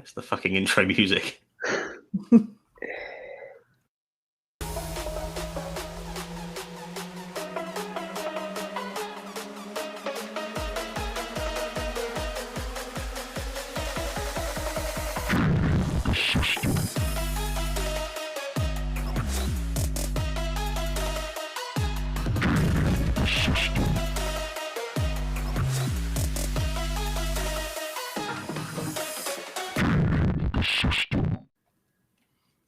It's the fucking intro music.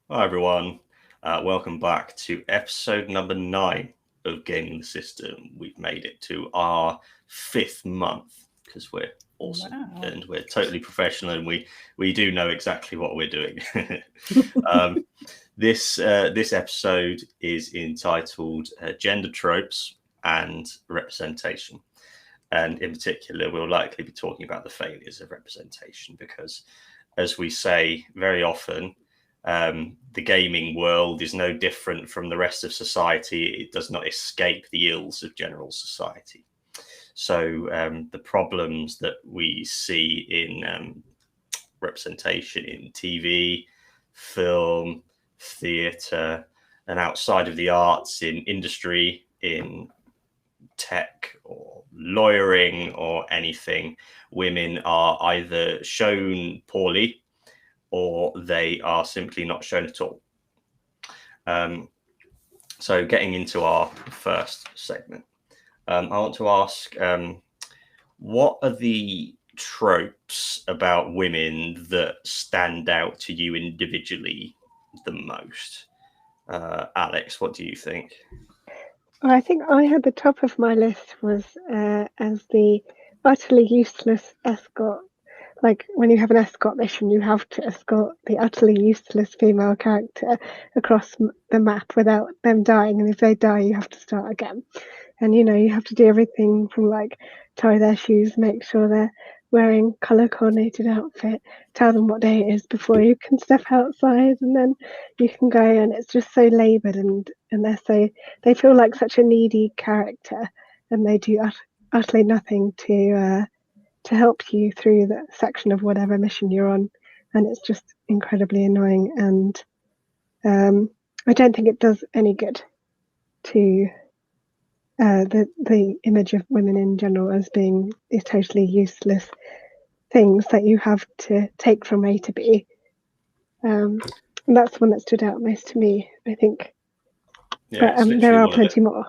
Hi everyone, welcome back to episode number 9 of Gaming the System. We've made it to our 5th month because we're awesome and we're totally professional and we do know exactly what we're doing. This episode is entitled Gender Tropes and Representation. And in particular, we'll likely be talking about the failures of representation because, as we say very often, the gaming world is no different from the rest of society. It does not escape the ills of general society. So the problems that we see in representation in TV, film, theatre, and outside of the arts, in industry, in tech or lawyering or anything, women are either shown poorly or they are simply not shown at all. So getting into our first segment, I want to ask, what are the tropes about women that stand out to you individually the most? Alex, what do you think? Well, I think I had the top of my list was as the utterly useless escort. Like when you have an escort mission, you have to escort the utterly useless female character across the map without them dying. And if they die, you have to start again. And, you know, you have to do everything from like tie their shoes, make sure they're wearing colour coordinated outfit, tell them what day it is before you can step outside, and then you can go. And it's just so laboured, and they feel like such a needy character, and they do utterly nothing to help you through the section of whatever mission you're on, and it's just incredibly annoying. And I don't think it does any good to the image of women in general as being these totally useless things that you have to take from A to B. And that's the one that stood out most to me, I think. Yeah, but there are plenty more.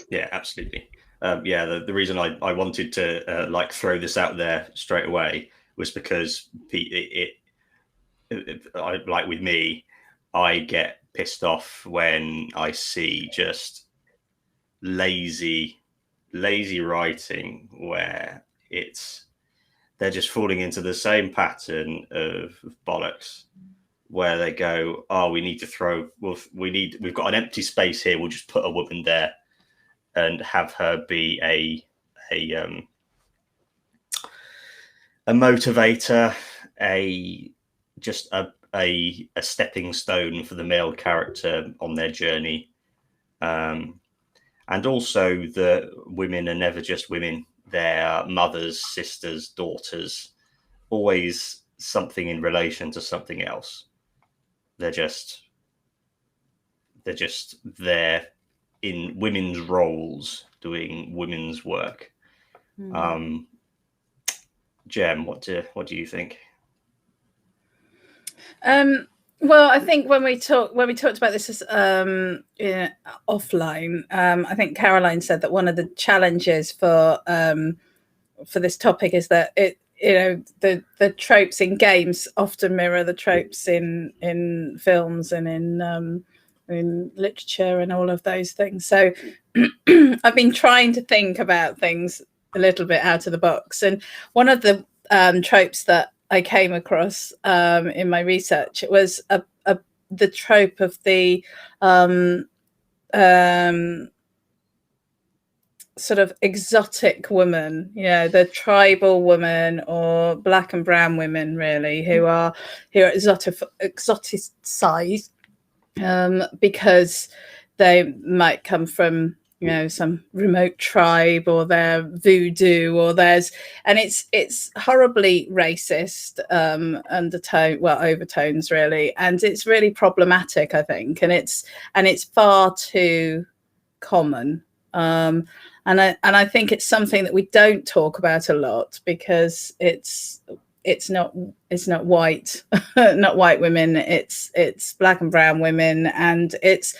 Yeah, absolutely. The reason I wanted to throw this out there straight away was because like with me, I get pissed off when I see just lazy writing where they're just falling into the same pattern of bollocks where they go, oh, we've got an empty space here, we'll just put a woman there and have her be a motivator, a stepping stone for the male character on their journey. And also the women are never just women. They're mothers, sisters, daughters, always something in relation to something else. They're just there in women's roles doing women's work. Jem, what do you think? Well, I think when we talked about this offline, I think Caroline said that one of the challenges for this topic is that the tropes in games often mirror the tropes in films and in literature and all of those things. So I've been trying to think about things a little bit out of the box, and one of the tropes that I came across in my research, it was the trope of the sort of exotic woman, the tribal woman or black and brown women, really, who are exoticized because they might come from you know, some remote tribe, or they're voodoo, or and it's horribly racist, overtones really, and it's really problematic, I think, and it's far too common. And I think it's something that we don't talk about a lot, because it's not white, not white women, it's Black and brown women, and it's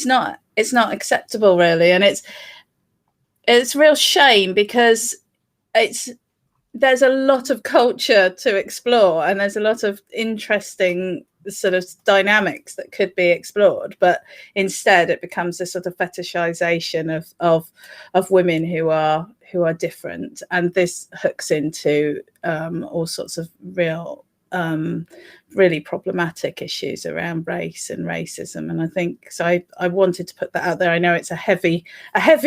not acceptable really, and it's a real shame, because there's a lot of culture to explore, and there's a lot of interesting sort of dynamics that could be explored, but instead it becomes a sort of fetishization of women who are different, and this hooks into all sorts of really problematic issues around race and racism. And I think so. I wanted to put that out there. I know it's a heavy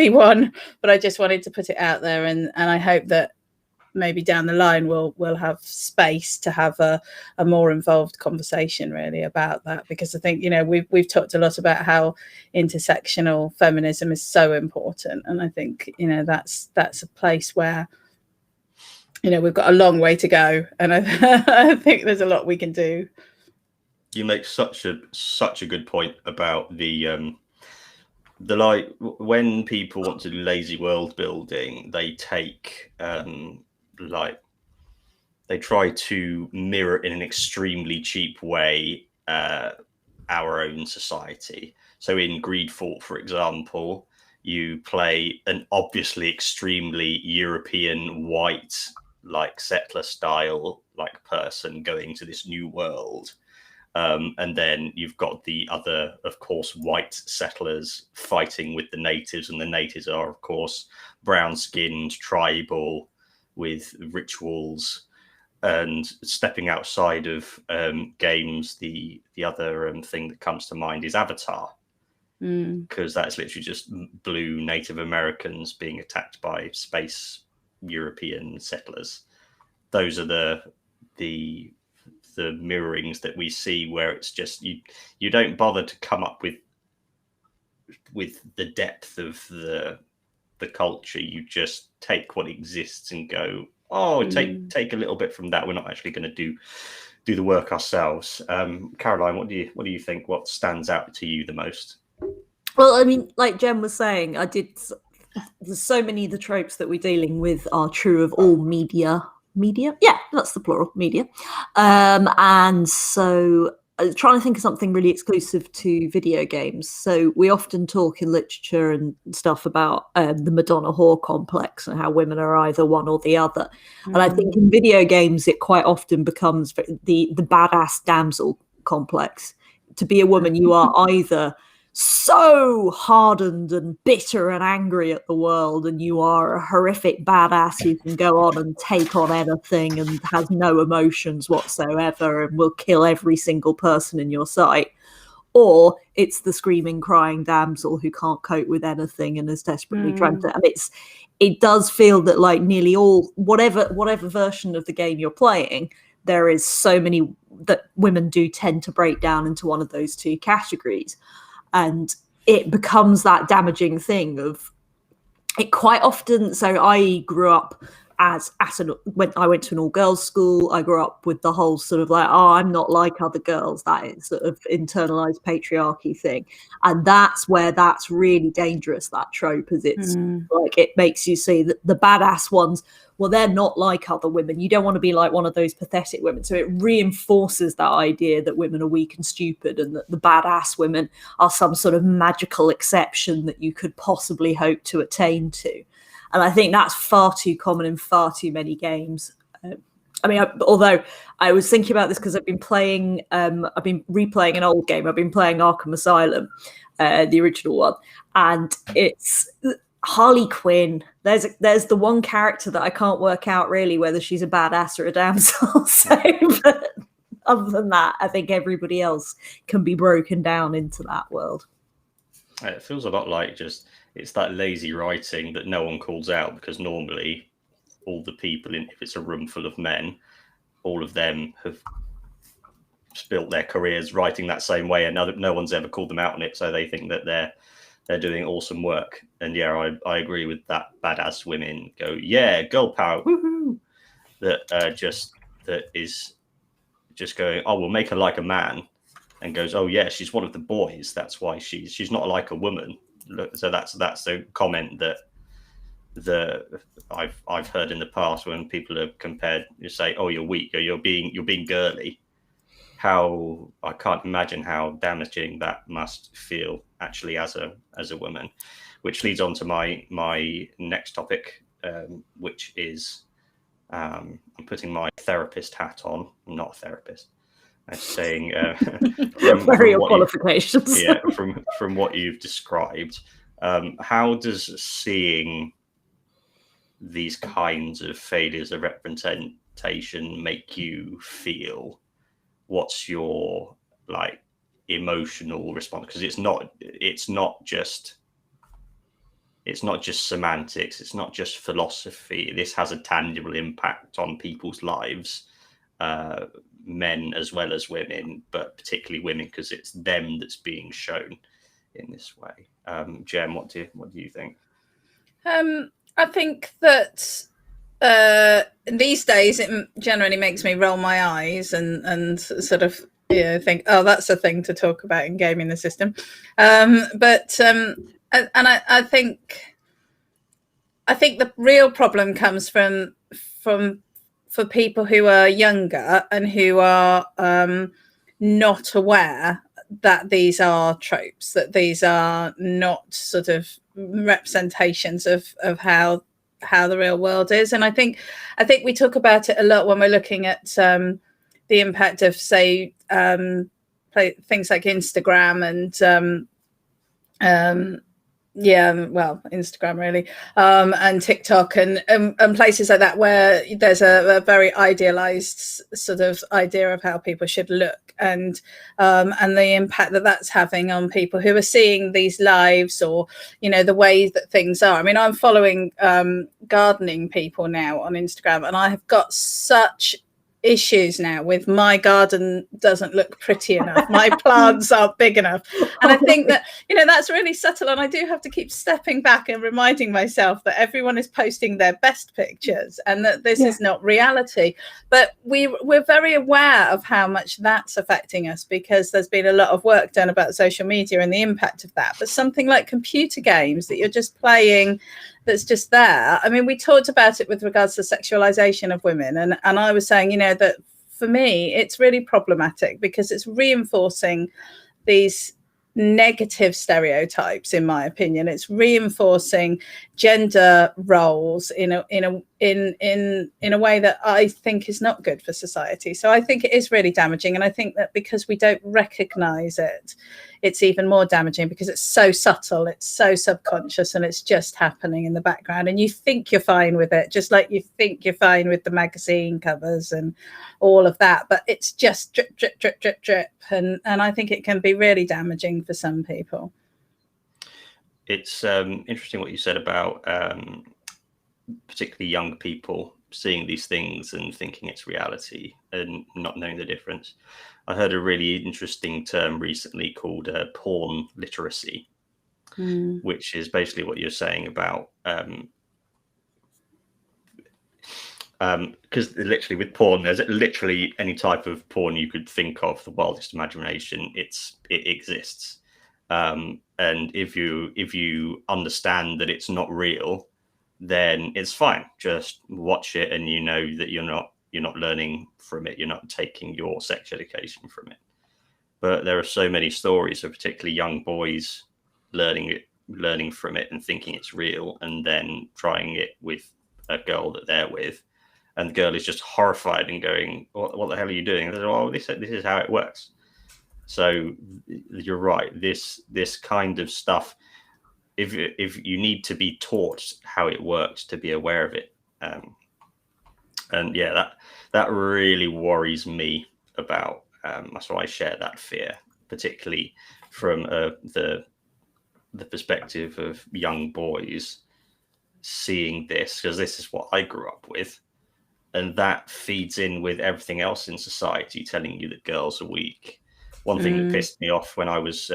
one, but I just wanted to put it out there, and I hope that maybe down the line we'll have space to have a more involved conversation really about that, because I think, you know, we've talked a lot about how intersectional feminism is so important, and I think, you know, that's a place where, you know, we've got a long way to go, and I think there's a lot we can do. You make such a good point about the like, when people want to do lazy world building, they take like, they try to mirror in an extremely cheap way our own society. So in Greedfall, for example, you play an obviously extremely European white, like settler style, like person going to this new world. And then you've got the other, of course, white settlers fighting with the natives, and the natives are, of course, brown-skinned, tribal, with rituals. And stepping outside of games, the other thing that comes to mind is Avatar, because that's literally just blue Native Americans being attacked by space European settlers. Those are the mirrorings that we see, where it's just you don't bother to come up with the depth of the culture. You just take what exists and go, take a little bit from that. We're not actually going to do the work ourselves. Caroline, what do you think? What stands out to you the most? Well, I mean, like Jen was saying, there's so many of the tropes that we're dealing with are true of all media. Yeah, that's the plural, media. And so trying to think of something really exclusive to video games. So we often talk in literature and stuff about the Madonna whore complex and how women are either one or the other. And I think in video games, it quite often becomes the badass damsel complex. To be a woman, you are either so hardened and bitter and angry at the world, and you are a horrific badass who can go on and take on anything and has no emotions whatsoever and will kill every single person in your sight, or it's the screaming, crying damsel who can't cope with anything and is desperately trying to. And it does feel that, like, nearly all whatever version of the game you're playing, there is so many that women do tend to break down into one of those two categories. And it becomes that damaging thing of it quite often. So I grew up when I went to an all-girls school. I grew up with the whole sort of like, I'm not like other girls. That is sort of internalized patriarchy thing. And that's where that's really dangerous, that trope, is it's like, it makes you see that the badass ones, well, they're not like other women. You don't want to be like one of those pathetic women. So it reinforces that idea that women are weak and stupid, and that the badass women are some sort of magical exception that you could possibly hope to attain to. And I think that's far too common in far too many games. I mean, although I was thinking about this because I've been replaying an old game. I've been playing Arkham Asylum, the original one, and it's Harley Quinn. There's the one character that I can't work out really whether she's a badass or a damsel. So, but other than that, I think everybody else can be broken down into that world. It feels a lot like it's that lazy writing that no one calls out, because normally all the people if it's a room full of men, all of them have built their careers writing that same way, and no one's ever called them out on it, so they think that they're doing awesome work. And yeah, I agree with that. Badass women go, yeah, girl power, woohoo! That is just going, oh, we'll make her like a man, and goes, oh yeah, she's one of the boys. That's why she's not like a woman. So that's the comment that I've heard in the past when people have compared. You say, oh, you're weak, or you're being girly. How I can't imagine how damaging that must feel actually as a woman, which leads on to my next topic, which is I'm putting my therapist hat on. I'm not a therapist. I'm saying from your qualifications. From what you've described, how does seeing these kinds of failures of representation make you feel? What's your like emotional response? Because it's not just semantics, it's not just philosophy. This has a tangible impact on people's lives, men as well as women, but particularly women, because it's them that's being shown in this way. Jem, what do you think? I think that these days it generally makes me roll my eyes and sort of think, oh, that's a thing to talk about in gaming the system. And I think the real problem comes from for people who are younger and who are not aware that these are tropes, that these are not sort of representations of how the real world is. And I think we talk about it a lot when we're looking at the impact of, say, things like Instagram and Instagram really, and TikTok and places like that, where there's a very idealized sort of idea of how people should look, and the impact that that's having on people who are seeing these lives, or the ways that things are. I mean, I'm following gardening people now on Instagram, and I have got such issues now with my garden doesn't look pretty enough, my plants aren't big enough, and I think that that's really subtle, and I do have to keep stepping back and reminding myself that everyone is posting their best pictures and that this is not reality. But we're very aware of how much that's affecting us, because there's been a lot of work done about social media and the impact of that. But something like computer games that you're just playing, that's just there. I mean, we talked about it with regards to sexualization of women, and I was saying, that for me, it's really problematic because it's reinforcing these negative stereotypes, in my opinion. It's reinforcing gender roles in a way that I think is not good for society. So I think it is really damaging, and I think that because we don't recognize it, it's even more damaging, because it's so subtle, it's so subconscious, and it's just happening in the background, and you think you're fine with it, just like you think you're fine with the magazine covers and all of that, but it's just drip drip drip drip drip, and I think it can be really damaging for some people. It's interesting what you said about particularly young people seeing these things and thinking it's reality and not knowing the difference. I heard a really interesting term recently called porn literacy, which is basically what you're saying about because literally with porn, there's literally any type of porn you could think of, the wildest imagination, it exists. And if you understand that it's not real, then it's fine. Just watch it, and that you're not learning from it. You're not taking your sex education from it. But there are so many stories of particularly young boys learning from it and thinking it's real, and then trying it with a girl that they're with, and the girl is just horrified and going, "What the hell are you doing?" And they're like, "Oh, this is how it works." So you're right. This kind of stuff, if you need to be taught how it works to be aware of it, and yeah, that really worries me about. That's why I share that fear, particularly from the perspective of young boys seeing this, because this is what I grew up with, and that feeds in with everything else in society telling you that girls are weak. One thing that pissed me off when I was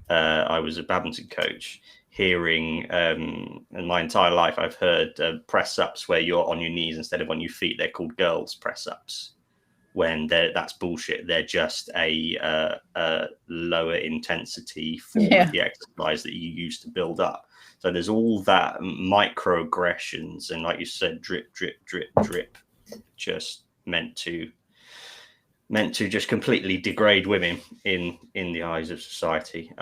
I was a badminton coach, hearing, and my entire life I've heard press ups where you're on your knees instead of on your feet. They're called girls press ups, when that's bullshit. They're just a lower intensity form of the exercise that you use to build up. So there's all that microaggressions, and like you said, drip, drip, drip, drip, just meant to just completely degrade women in the eyes of society.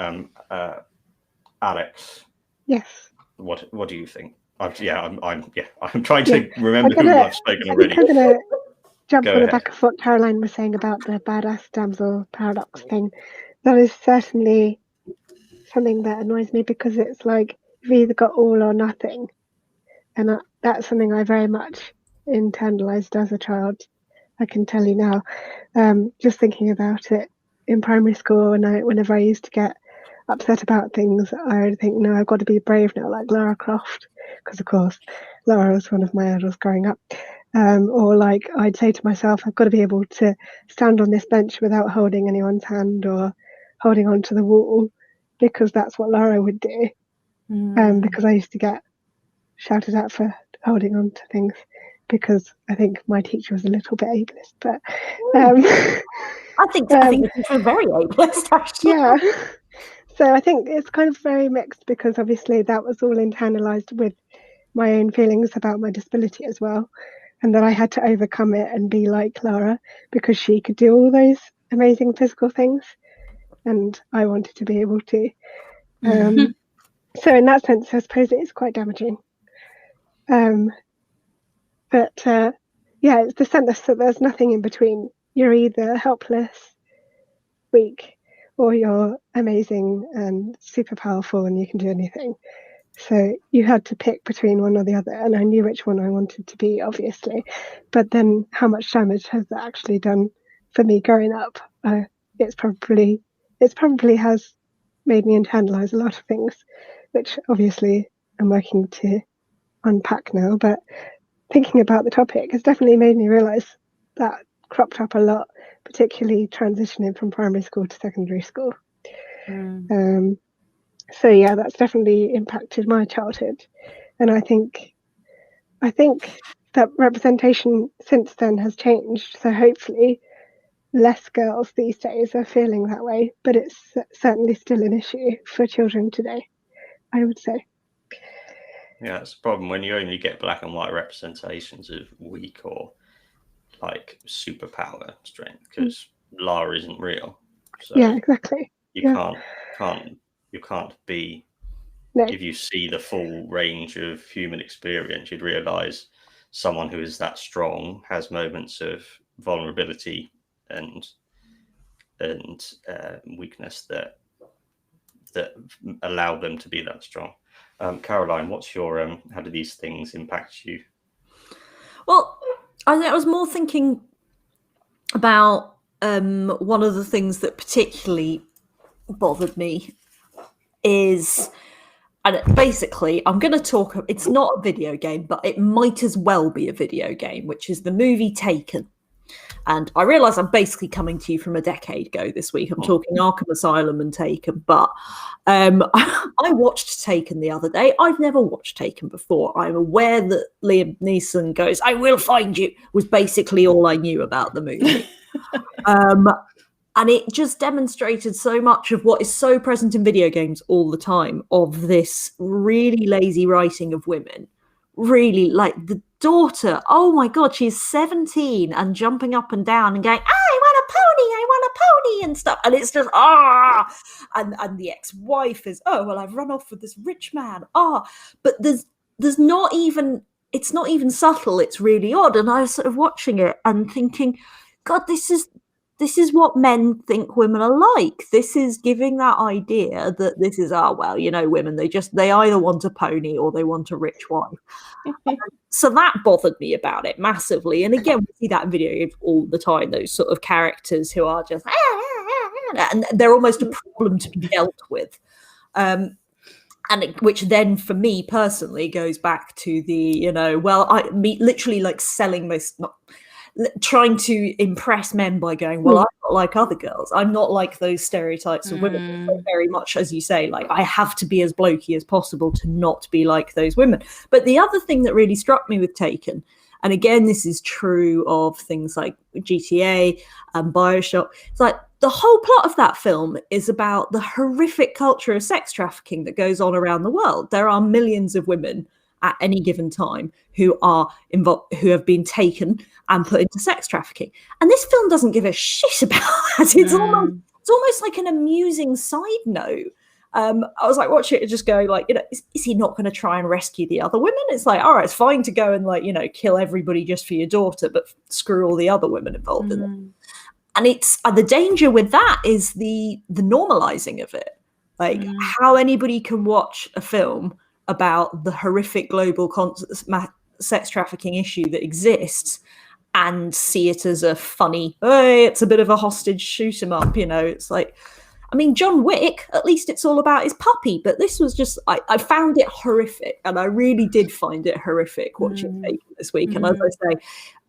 Alex, yes, what do you think? I'm trying to remember who I've spoken already. I'm gonna jump Go on the ahead. back of what Caroline was saying about the badass damsel paradox thing. That is certainly something that annoys me, because it's like you've either got all or nothing, and that's something I very much internalized as a child. I can tell you now, just thinking about it in primary school, and whenever I used to get upset about things, I would think, no, I've got to be brave now, like Lara Croft, because of course Lara was one of my idols growing up. Or like I'd say to myself, I've got to be able to stand on this bench without holding anyone's hand or holding onto the wall, because that's what Lara would do. Because I used to get shouted at for holding on to things, because I think my teacher was a little bit ableist. But I think it was very ableist, actually. Yeah. So I think it's kind of very mixed, because obviously that was all internalized with my own feelings about my disability as well, and that I had to overcome it and be like Lara, because she could do all those amazing physical things, and I wanted to be able to. So in that sense, I suppose it is quite damaging. But it's the sense that there's nothing in between. You're either helpless, weak, or you're amazing and super powerful and you can do anything. So you had to pick between one or the other, and I knew which one I wanted to be, obviously. But then how much damage has that actually done for me growing up? It's probably has made me internalize a lot of things, which obviously I'm working to unpack now. But thinking about the topic has definitely made me realize that cropped up a lot, particularly transitioning from primary school to secondary school. So yeah, that's definitely impacted my childhood, and I think that representation since then has changed. So hopefully less girls these days are feeling that way, but it's certainly still an issue for children today, I would say. Yeah, it's a problem when you only get black and white representations of weak or like superpower strength, because Lara isn't real. So yeah, exactly. You can't be. No. If you see the full range of human experience, you'd realize someone who is that strong has moments of vulnerability and weakness that allow them to be that strong. Caroline, what's your how do these things impact you? Well, I was more thinking about one of the things that particularly bothered me is, and basically I'm going to talk, it's not a video game, but it might as well be a video game, which is the movie Taken. And I realise I'm basically coming to you from a decade ago this week. I'm talking Arkham Asylum and Taken, but I watched Taken the other day. I've never watched Taken before. I'm aware that Liam Neeson goes, "I will find you," was basically all I knew about the movie. And it just demonstrated so much of what is so present in video games all the time, of this really lazy writing of women. Really, like the daughter, oh my God, she's 17 and jumping up and down and going, I want a pony, and stuff. And it's just, and the ex-wife is, oh, well, I've run off with this rich man. But there's not even, it's not even subtle. It's really odd. And I was sort of watching it and thinking, God, this is what men think women are like. This is giving that idea that this is, women, they either want a pony or they want a rich wife. So that bothered me about it massively. And again, we see that in video games all the time, those sort of characters who are just, and they're almost a problem to be dealt with. Which then for me personally goes back to the, literally like selling trying to impress men by going, well, I'm not like other girls. I'm not like those stereotypes of women. So very much, as you say, like I have to be as blokey as possible to not be like those women. But the other thing that really struck me with Taken, and again, this is true of things like GTA and Bioshock, it's like the whole plot of that film is about the horrific culture of sex trafficking that goes on around the world. There are millions of women at any given time who are involved, who have been taken and put into sex trafficking. And this film doesn't give a shit about that. It's almost like an amusing side note. I was like, watch it and just go like, is he not going to try and rescue the other women? It's like, all right, it's fine to go and like, kill everybody just for your daughter, but screw all the other women involved in it. And it's the danger with that is the normalizing of it. Like how anybody can watch a film about the horrific global sex trafficking issue that exists and see it as a funny, hey, it's a bit of a hostage, shoot 'em up, it's like, I mean, John Wick, at least it's all about his puppy, but this was just, I found it horrific, and I really did find it horrific watching Taken this week. And as I say,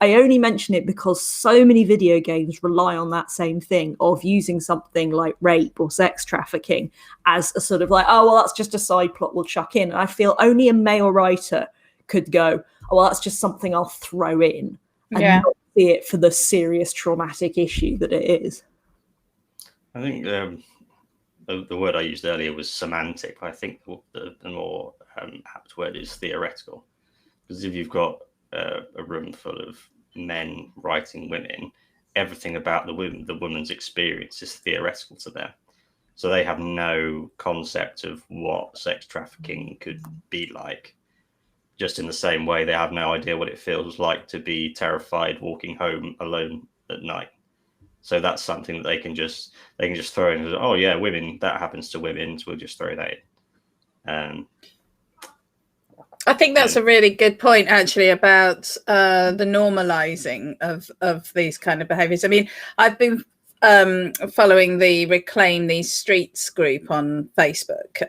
I only mention it because so many video games rely on that same thing of using something like rape or sex trafficking as a sort of like, oh, well, that's just a side plot we'll chuck in. And I feel only a male writer could go, oh, well, that's just something I'll throw in and not see it for the serious traumatic issue that it is. I think the word I used earlier was semantic. I think the more apt word is theoretical. Because if you've got a room full of men writing women, everything about the woman's experience is theoretical to them. So they have no concept of what sex trafficking could be like. Just in the same way, they have no idea what it feels like to be terrified walking home alone at night. So that's something that they can just throw in. Oh yeah, women, that happens to women. So we'll just throw that in. I think that's a really good point, actually, about the normalizing of these kind of behaviors. I mean, I've been following the Reclaim These Streets group on Facebook,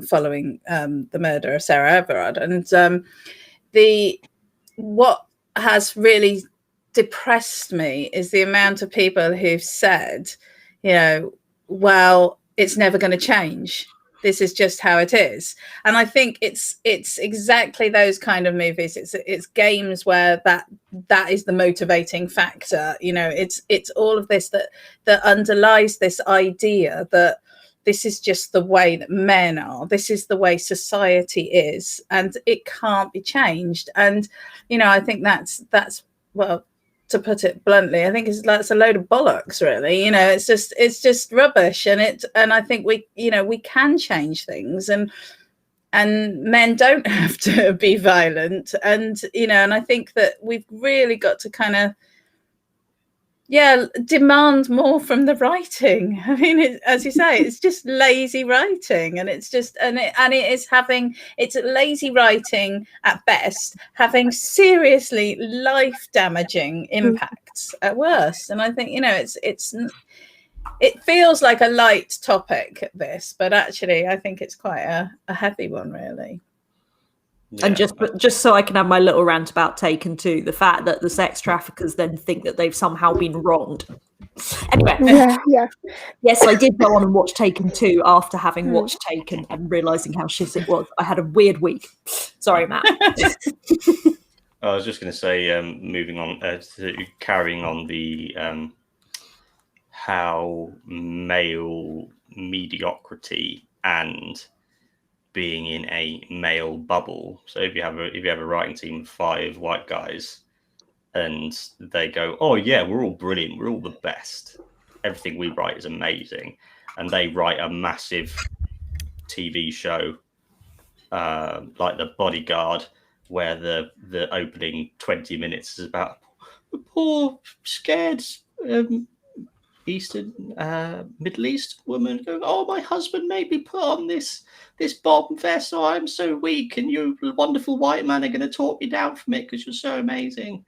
following the murder of Sarah Everard, and what has really depressed me is the amount of people who've said, well, it's never going to change. This is just how it is. And I think it's exactly those kind of movies. It's games where that is the motivating factor. It's all of this that underlies this idea that this is just the way that men are. This is the way society is, and it can't be changed. And I think that's well, to put it bluntly, I think that's a load of bollocks, really. It's just rubbish, and I think we can change things, and men don't have to be violent, and and I think that we've really got to kind of demand more from the writing. I mean, as you say, it's just lazy writing, and it's lazy writing at best, having seriously life-damaging impacts at worst. And I think it feels like a light topic, this, but actually, I think it's quite a heavy one, really. Yeah. And just so I can have my little rant about Taken 2, the fact that the sex traffickers then think that they've somehow been wronged. Anyway, yes, I did go on and watch Taken 2 after having watched Taken and realising how shit it was. I had a weird week. Sorry, Matt. I was just going to say, moving on to carrying on the how male mediocrity and being in a male bubble. So if you have a writing team of 5 white guys and they go, oh yeah, we're all brilliant, we're all the best, everything we write is amazing, and they write a massive TV show like The Bodyguard, where the opening 20 minutes is about a poor scared Middle East woman going, oh, my husband made me put on this bomb vest, oh, I'm so weak, and you wonderful white man are going to talk me down from it because you're so amazing.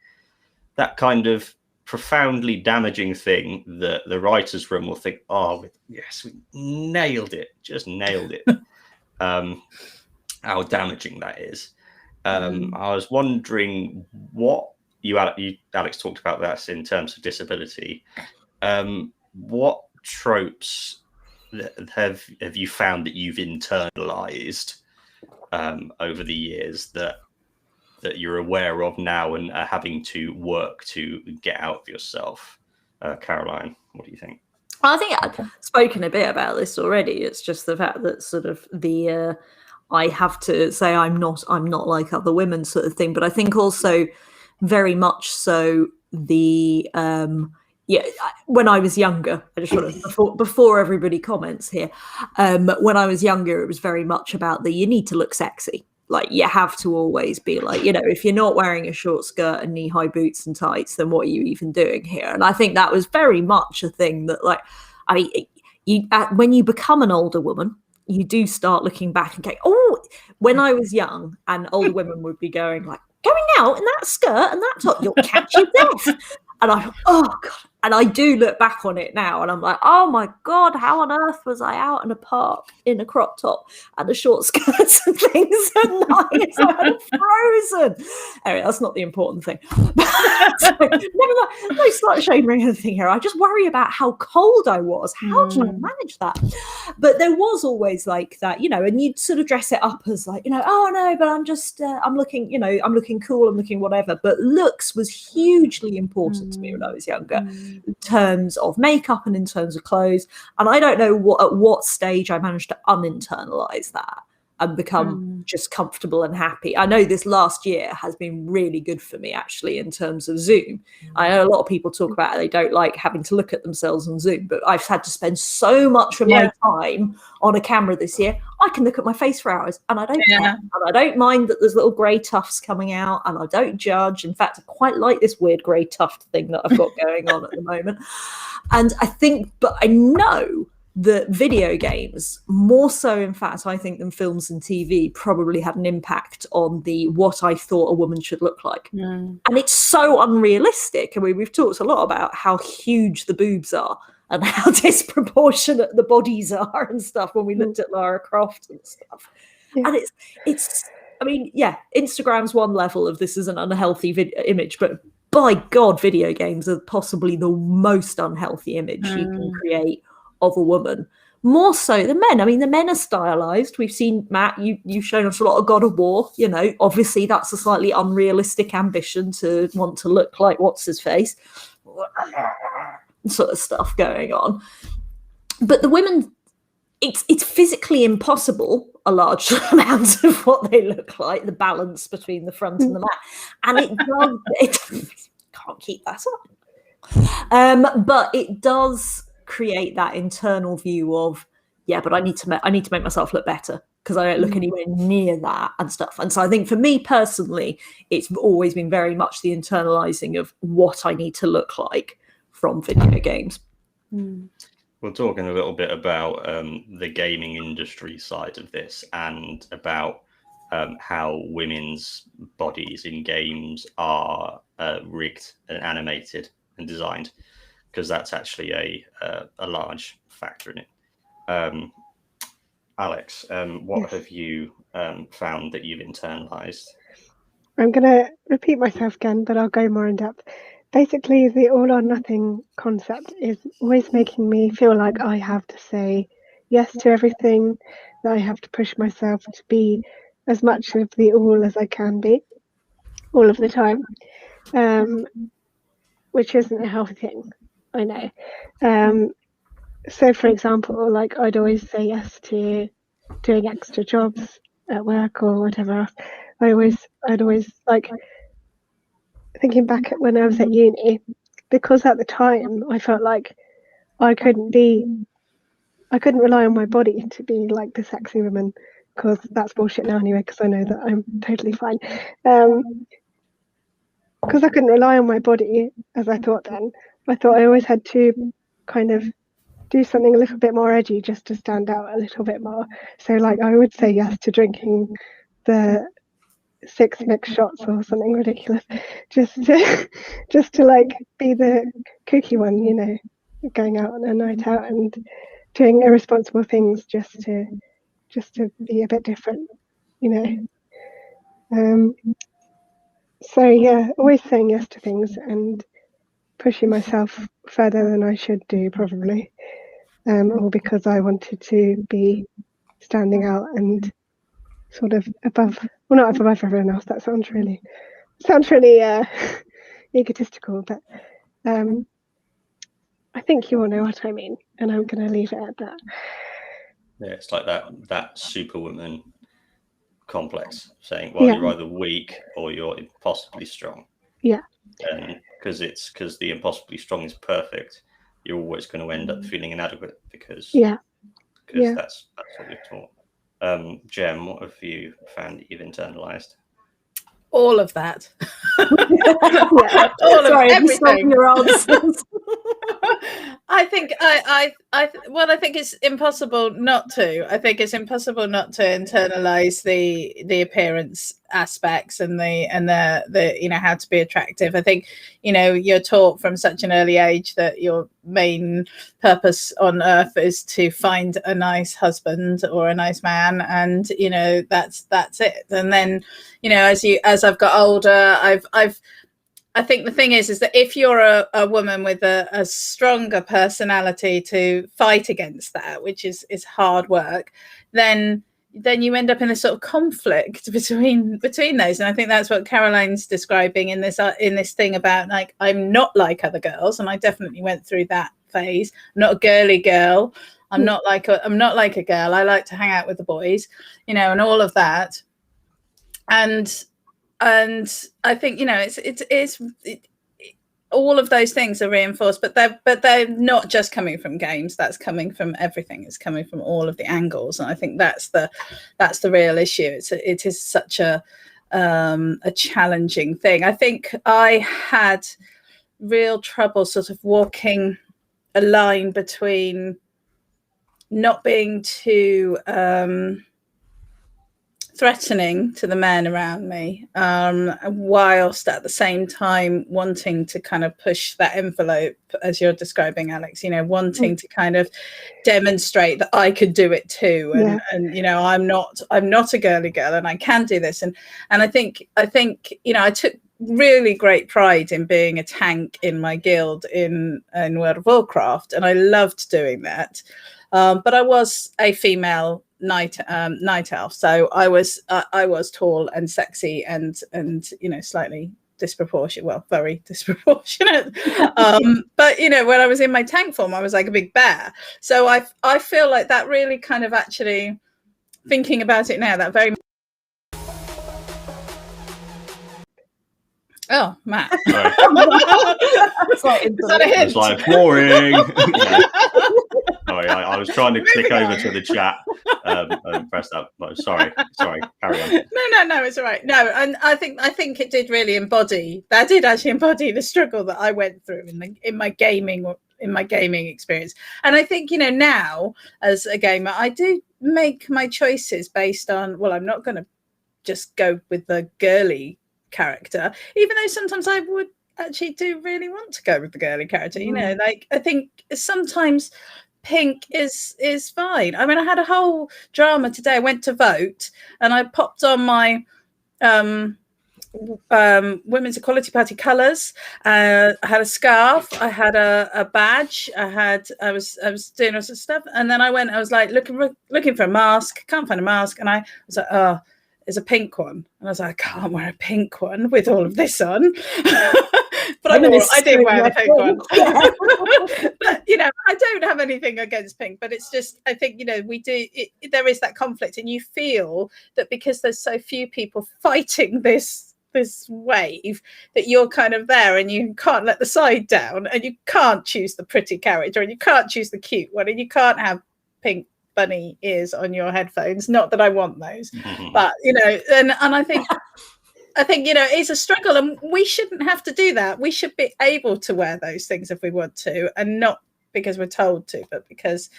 That kind of profoundly damaging thing that the writer's room will think, oh, yes, we nailed it, just nailed it. How damaging that is. I was wondering what Alex talked about that in terms of disability. What tropes have you found that you've internalized over the years that you're aware of now and are having to work to get out of yourself? Caroline, what do you think? I think I've spoken a bit about this already. It's just the fact that sort of the I have to say I'm not like other women sort of thing. But I think also very much so the when I was younger, I just want to before everybody comments here. When I was younger, it was very much about you need to look sexy. Like you have to always be like, if you're not wearing a short skirt and knee-high boots and tights, then what are you even doing here? And I think that was very much a thing that, like, I mean, when you become an older woman, you do start looking back and going, oh, when I was young, and older women would be going like, going out in that skirt and that top, you'll catch your death. And I thought, oh God. And I do look back on it now and I'm like, oh my God, how on earth was I out in a park in a crop top and a short skirts and things at night? I'm frozen. Anyway, that's not the important thing. So, never mind. No slut shaming or anything here. I just worry about how cold I was. How did I manage that? But there was always like that, and you'd sort of dress it up as like, oh no, but I'm just, I'm looking cool, I'm looking whatever. But looks was hugely important to me when I was younger. In terms of makeup and in terms of clothes, and I don't know at what stage I managed to uninternalize that and become just comfortable and happy. I know this last year has been really good for me actually in terms of Zoom. I know a lot of people talk about how they don't like having to look at themselves on Zoom, but I've had to spend so much of my time on a camera this year. I can look at my face for hours and I don't care. And I don't mind that there's little grey tufts coming out and I don't judge. In fact, I quite like this weird grey tuft thing that I've got going on at the moment. And I know that video games, more so in fact, I think, than films and TV, probably had an impact on what I thought a woman should look like. And it's so unrealistic. I mean, we've talked a lot about how huge the boobs are and how disproportionate the bodies are and stuff when we looked at Lara Croft and stuff. And it's I mean, Instagram's one level of this is an unhealthy image, but by God, video games are possibly the most unhealthy image you can create of a woman, more so than men. I mean, the men are stylized. We've seen, Matt, you've shown us a lot of God of War. Obviously that's a slightly unrealistic ambition to want to look like what's his face, sort of stuff going on. But the women, it's physically impossible, a large amount of what they look like, the balance between the front and the back, and it can't keep that up. But it does create that internal view of, but I need to make myself look better because I don't look anywhere near that and stuff. And so I think for me personally, it's always been very much the internalizing of what I need to look like from video games. We're talking a little bit about the gaming industry side of this and about how women's bodies in games are rigged and animated and designed, because that's actually a large factor in it. Alex, what have you found that you've internalized? I'm going to repeat myself again, but I'll go more in depth. Basically, the all or nothing concept is always making me feel like I have to say yes to everything, that I have to push myself to be as much of the all as I can be, all of the time, which isn't a healthy thing, I know. So, for example, like I'd always say yes to doing extra jobs at work or whatever else. I'd always like, thinking back at when I was at uni, because at the time I felt like I couldn't rely on my body to be like the sexy woman, because that's bullshit now anyway, because I know that I'm totally fine. Because I couldn't rely on my body as I thought then, I thought I always had to kind of do something a little bit more edgy just to stand out a little bit more. So like I would say yes to drinking the 6 mixed shots or something ridiculous, just to like be the kooky one, going out on a night out and doing irresponsible things just to be a bit different, So yeah, always saying yes to things and pushing myself further than I should do, probably, or because I wanted to be standing out and sort of above, well, not above everyone else. That sounds really egotistical, but I think you all know what I mean, and I'm going to leave it at that. Yeah, it's like that superwoman complex, saying, well, you're either weak or you're impossibly strong. Yeah. And because the impossibly strong is perfect, you're always going to end up feeling inadequate because that's what you're taught. Jem, what have you found that you've internalized? All of that. All of everything. Your answers. I think I think it's impossible not to. I think it's impossible not to internalize the appearance aspects and the you know, how to be attractive. I think, you know, you're taught from such an early age that your main purpose on earth is to find a nice husband or a nice man, and you know, that's it. And then, you know, as I've got older, I think the thing is that if you're a woman with a stronger personality to fight against that, which is hard work, then you end up in a sort of conflict between those. And I think that's what Caroline's describing in this thing about, like, I'm not like other girls, and I definitely went through that phase. I'm not a girly girl. I'm not like a girl. I like to hang out with the boys, you know, and all of that. And I think, you know, it's all of those things are reinforced, but they're not just coming from games. That's coming from everything. It's coming from all of the angles, and I think that's the real issue. It is such a challenging thing. I think I had real trouble sort of walking a line between not being too threatening to the men around me, whilst at the same time wanting to kind of push that envelope, as you're describing, Alex, you know, wanting to kind of demonstrate that I could do it too. And you know, I'm not a girly girl, and I can do this. And I think, you know, I took really great pride in being a tank in my guild in World of Warcraft, and I loved doing that. But I was a female night elf, so I was tall and sexy and you know, slightly disproportionate, well, very disproportionate. But you know, when I was in my tank form, I was like a big bear. So I feel like that really kind of, actually thinking about it now, that very Oh, Matt. It's like boring. Sorry, I was trying to click over to the chat and press that. No, sorry, carry on. No, it's all right. No, and I think it did really embody. That did actually embody the struggle that I went through in my gaming experience. And I think, you know, now as a gamer, I do make my choices based on, well, I'm not going to just go with the girly character, even though sometimes I would actually do really want to go with the girly character. You know, like, I think sometimes pink is fine. I mean, I had a whole drama today. I went to vote and I popped on my Women's Equality Party colours. I had a scarf, I had a badge, I was doing all sorts of stuff, and then I was like looking for a mask, can't find a mask, and I was like, oh, there's a pink one, and I was like, I can't wear a pink one with all of this on. But I did wear the pink one. But you know, I don't have anything against pink, but it's just, I think, you know, there is that conflict, and you feel that because there's so few people fighting this wave, that you're kind of there and you can't let the side down, and you can't choose the pretty character, and you can't choose the cute one, and you can't have pink bunny ears on your headphones. Not that I want those, but you know, and I think you know, it's a struggle, and we shouldn't have to do that. We should be able to wear those things if we want to, and not because we're told to, but because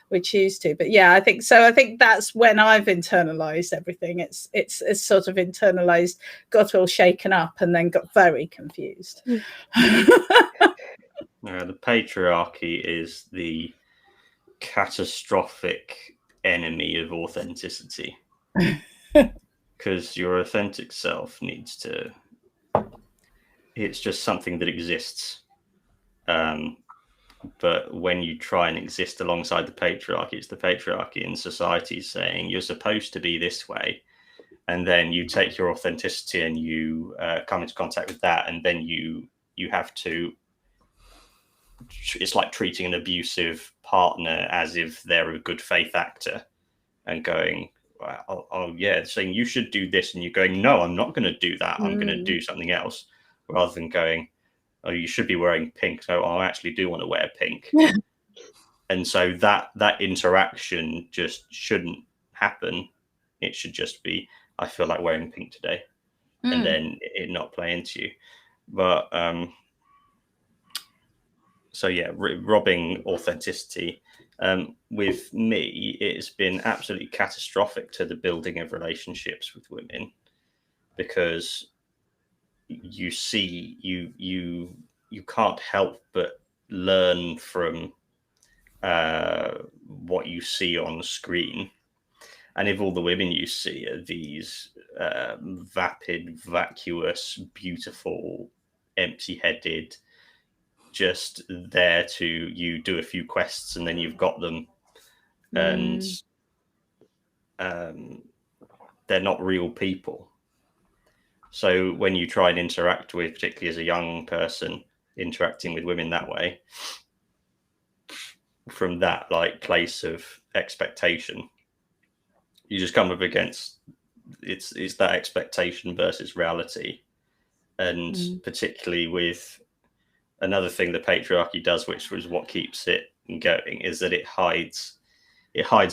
we choose to. But yeah, I think that's when I've internalized everything. It's sort of internalized, got all shaken up, and then got very confused. The patriarchy is the catastrophic enemy of authenticity, because your authentic self needs to it's just something that exists. But when you try and exist alongside the patriarchy, it's the patriarchy in society saying you're supposed to be this way. And then you take your authenticity and you come into contact with that. And then you have to, it's like treating an abusive partner as if they're a good faith actor and going, oh yeah, saying you should do this. And you're going, no, I'm not going to do that. I'm going to do something else, rather than going, oh, you should be wearing pink. So I actually do want to wear pink. And so that interaction just shouldn't happen. It should just be, I feel like wearing pink today, and then it not play into you. But so yeah, robbing authenticity. With me, it's been absolutely catastrophic to the building of relationships with women, because you see, you can't help but learn from what you see on the screen. And if all the women you see are these vapid, vacuous, beautiful, empty-headed, just there to you do a few quests and then you've got them, and they're not real people. So when you try and interact with, particularly as a young person, interacting with women that way, from that like place of expectation, you just come up against it's that expectation versus reality. And particularly with another thing the patriarchy does, which was what keeps it going, is that it hides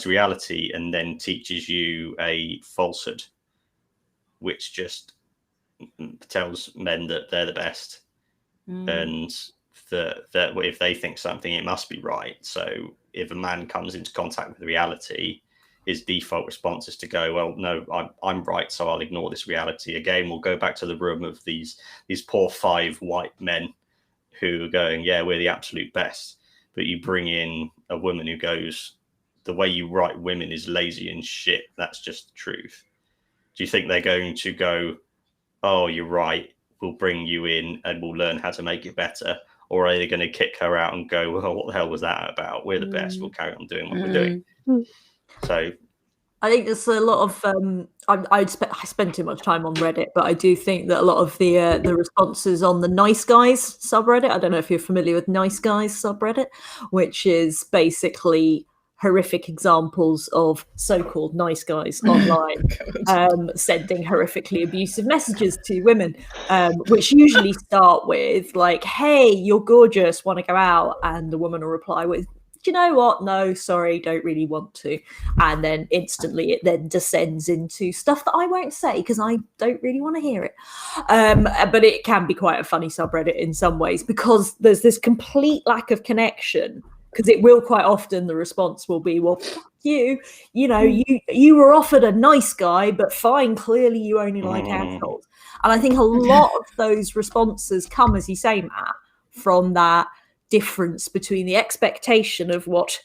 reality and then teaches you a falsehood, which just tells men that they're the best, and that if they think something, it must be right. So if a man comes into contact with reality, his default response is to go, well, no, I'm right, so I'll ignore this reality. Again, we'll go back to the room of these poor 5 white men who are going, yeah, we're the absolute best. But you bring in a woman who goes, the way you write women is lazy and shit. That's just the truth. Do you think they're going to go, oh, you're right, we'll bring you in and we'll learn how to make it better? Or are they going to kick her out and go, well, what the hell was that about? We're the best. We'll carry on doing what we're doing. So I think there's a lot of I spend too much time on Reddit, but I do think that a lot of the responses on the Nice Guys subreddit, I don't know if you're familiar with Nice Guys subreddit, which is basically horrific examples of so-called nice guys online sending horrifically abusive messages to women, which usually start with like, hey, you're gorgeous, want to go out? And the woman will reply with, do you know what? No, sorry, don't really want to. And then instantly it then descends into stuff that I won't say because I don't really want to hear it. But it can be quite a funny subreddit in some ways, because there's this complete lack of connection. Because it will quite often, the response will be, well, fuck you, you were offered a nice guy, but fine, clearly you only like assholes. And I think a lot of those responses come, as you say, Matt, from that difference between the expectation of what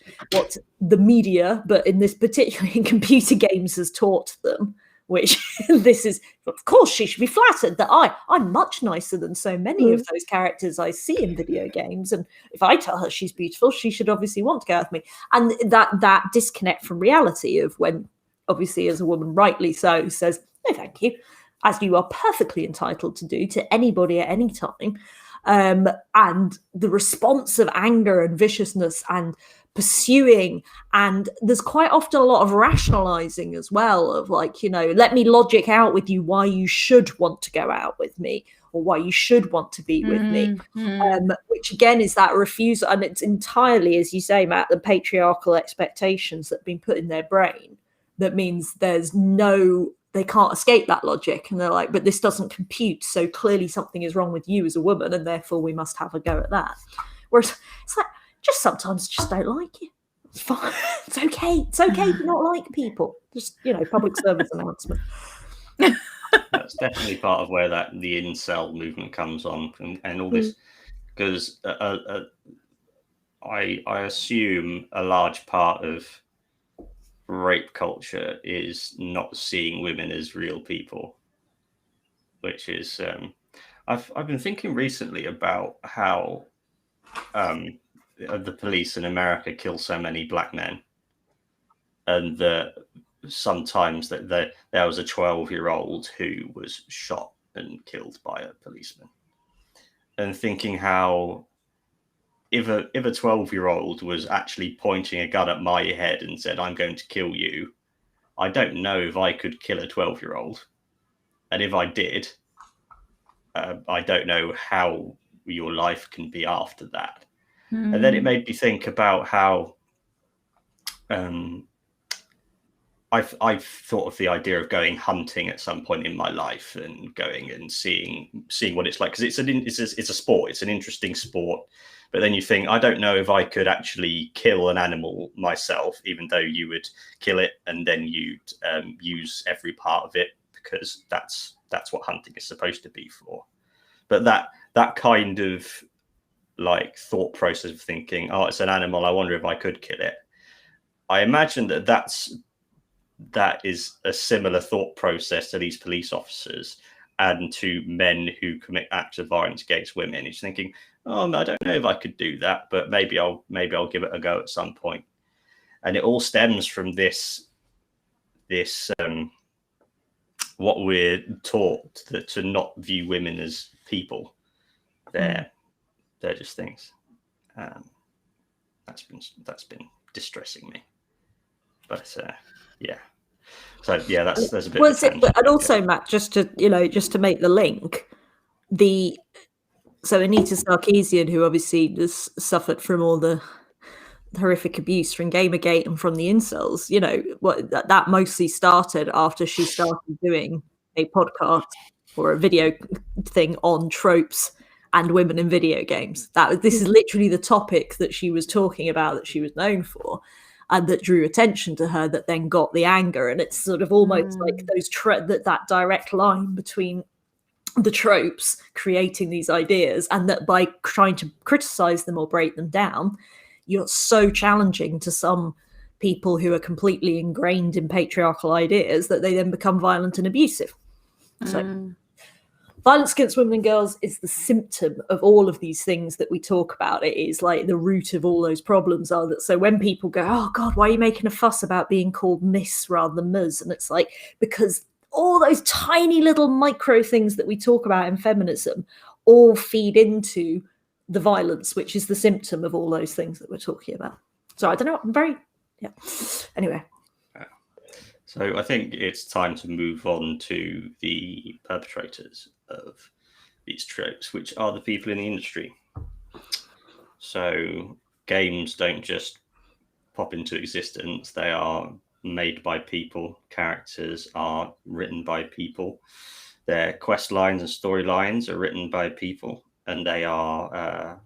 the media, but in this particularly in computer games, has taught them, which this is, of course, she should be flattered that I'm much nicer than so many of those characters I see in video games, and if I tell her she's beautiful, she should obviously want to go out with me. And that disconnect from reality of when, obviously, as a woman rightly so says, no thank you, as you are perfectly entitled to do to anybody at any time. And the response of anger and viciousness and pursuing, and there's quite often a lot of rationalizing as well, of like, let me logic out with you why you should want to go out with me or why you should want to be with me, which again is that refusal. And it's entirely, as you say, Matt, the patriarchal expectations that have been put in their brain that means they can't escape that logic, and they're like, but this doesn't compute, so clearly something is wrong with you as a woman, and therefore we must have a go at that. Whereas it's like, just sometimes just don't like you. It's fine. It's okay to not like people. Just, public service announcement. That's definitely part of where the incel movement comes on, and all this, because I assume a large part of rape culture is not seeing women as real people, which is I've been thinking recently about how the police in America kill so many black men, and that sometimes that there was a 12-year-old who was shot and killed by a policeman, and thinking how if a 12-year-old was actually pointing a gun at my head and said, "I'm going to kill you," I don't know if I could kill a 12-year-old, and if I did, I don't know how your life can be after that. And then it made me think about how I've thought of the idea of going hunting at some point in my life and going and seeing what it's like, because it's a sport. It's an interesting sport. But then you think, I don't know if I could actually kill an animal myself, even though you would kill it and then you'd use every part of it, because that's what hunting is supposed to be for. But that kind of like thought process of thinking, oh, it's an animal, I wonder if I could kill it. I imagine that is a similar thought process to these police officers and to men who commit acts of violence against women. It's thinking, oh, I don't know if I could do that, but maybe I'll give it a go at some point. And it all stems from this what we're taught, to not view women as people. They're just things. That's been distressing me. But yeah. So yeah, there's a bit. Well, and also, Matt, just to make the link, so Anita Sarkeesian, who obviously has suffered from all the horrific abuse from Gamergate and from the incels, that mostly started after she started doing a podcast or a video thing on tropes and women in video games. This is literally the topic that she was talking about, that she was known for, and that drew attention to her, that then got the anger. And it's sort of almost like those that direct line between the tropes creating these ideas, and that by trying to criticize them or break them down, you're so challenging to some people who are completely ingrained in patriarchal ideas that they then become violent and abusive. So violence against women and girls is the symptom of all of these things that we talk about. It is like the root of all those problems are that. So when people go, oh God, why are you making a fuss about being called Miss rather than Ms? And it's like, because all those tiny little micro things that we talk about in feminism all feed into the violence, which is the symptom of all those things that we're talking about. So I don't know. Anyway. So I think it's time to move on to the perpetrators of these tropes, which are the people in the industry. So games don't just pop into existence. They are made by people. Characters are written by people. Their quest lines and storylines are written by people, and they are